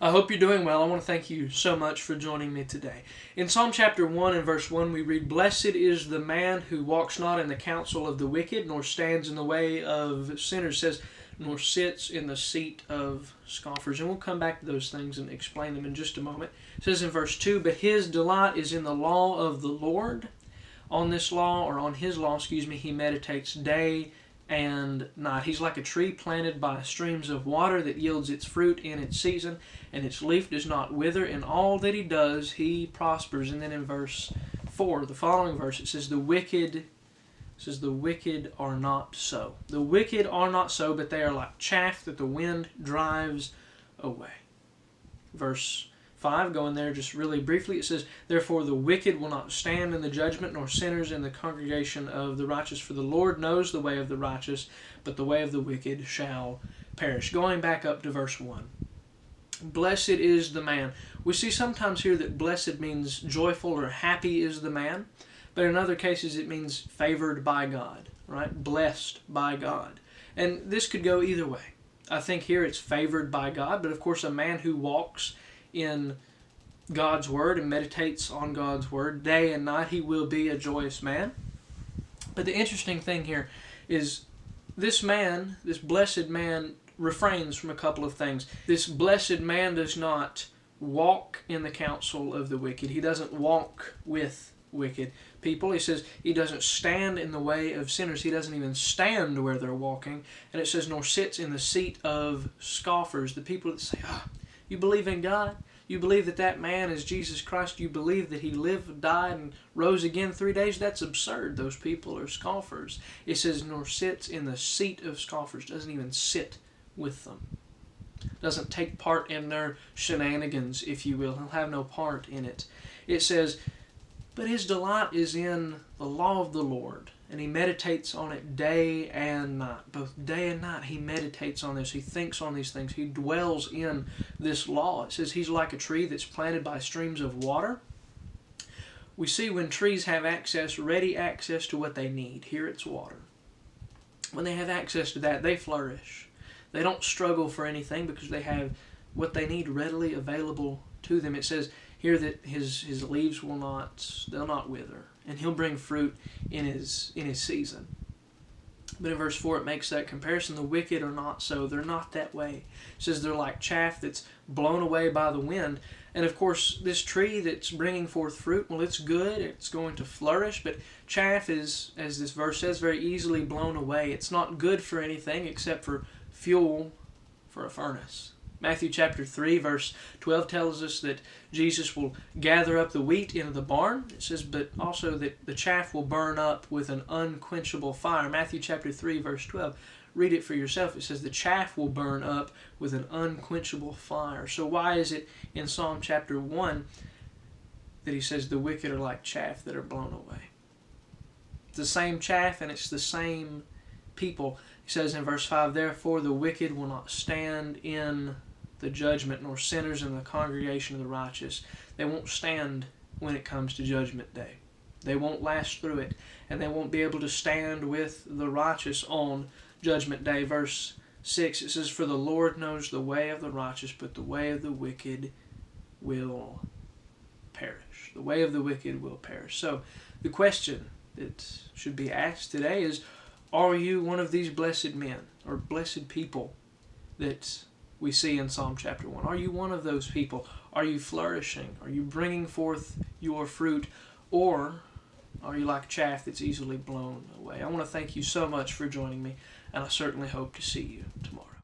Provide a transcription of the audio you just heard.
I hope you're doing well. I want to thank you so much for joining me today. In Psalm chapter 1 and verse 1 we read, "Blessed is the man who walks not in the counsel of the wicked, nor stands in the way of sinners," says, "nor sits in the seat of scoffers." And we'll come back to those things and explain them in just a moment. It says in verse 2, "But his delight is in the law of the Lord. On his law, he meditates day and night." He's like a tree planted by streams of water that yields its fruit in its season, and its leaf does not wither. In all that he does, he prospers. And then in verse 4, the following verse, it says, the wicked are not so. The wicked are not so, but they are like chaff that the wind drives away. Verse 5, going there just really briefly, it says, "Therefore the wicked will not stand in the judgment, nor sinners in the congregation of the righteous. For the Lord knows the way of the righteous, but the way of the wicked shall perish." Going back up to verse 1. Blessed is the man. We see sometimes here that blessed means joyful or happy is the man, but in other cases it means favored by God, right? Blessed by God. And this could go either way. I think here it's favored by God, but of course a man who walks in God's Word and meditates on God's Word day and night, he will be a joyous man. But the interesting thing here is this man, this blessed man, refrains from a couple of things. This blessed man does not walk in the counsel of the wicked. He doesn't walk with wicked people. He says he doesn't stand in the way of sinners. He doesn't even stand where they're walking. And it says, nor sits in the seat of scoffers, the people that say, you believe in God? You believe that that man is Jesus Christ? You believe that he lived, died, and rose again 3 days? That's absurd. Those people are scoffers. It says, nor sits in the seat of scoffers. Doesn't even sit with them. Doesn't take part in their shenanigans, if you will. He'll have no part in it. It says, but his delight is in the law of the Lord, and he meditates on it day and night. Both day and night he meditates on this. He thinks on these things. He dwells in this law. It says he's like a tree that's planted by streams of water. We see when trees have access, ready access to what they need. Here it's water. When they have access to that, they flourish. They don't struggle for anything because they have what they need readily available to them. It says here that his leaves they'll not wither, and he'll bring fruit in his season. But in verse 4 it makes that comparison. The wicked are not so. They're not that way. It says they're like chaff that's blown away by the wind. And of course this tree that's bringing forth fruit, well, it's good, it's going to flourish, but chaff is, as this verse says, very easily blown away. It's not good for anything except for fuel for a furnace. Matthew chapter 3 verse 12 tells us that Jesus will gather up the wheat into the barn. It says, but also that the chaff will burn up with an unquenchable fire. Matthew chapter 3 verse 12. Read it for yourself. It says the chaff will burn up with an unquenchable fire. So why is it in Psalm chapter 1 that he says the wicked are like chaff that are blown away? It's the same chaff and it's the same people. He says in verse 5, therefore the wicked will not stand in the judgment, nor sinners in the congregation of the righteous. They won't stand when it comes to judgment day. They won't last through it, and they won't be able to stand with the righteous on judgment day. Verse 6, it says, for the Lord knows the way of the righteous, but the way of the wicked will perish. The way of the wicked will perish. So the question that should be asked today is, are you one of these blessed men or blessed people that we see in Psalm chapter 1? Are you one of those people? Are you flourishing? Are you bringing forth your fruit? Or are you like chaff that's easily blown away? I want to thank you so much for joining me, and I certainly hope to see you tomorrow.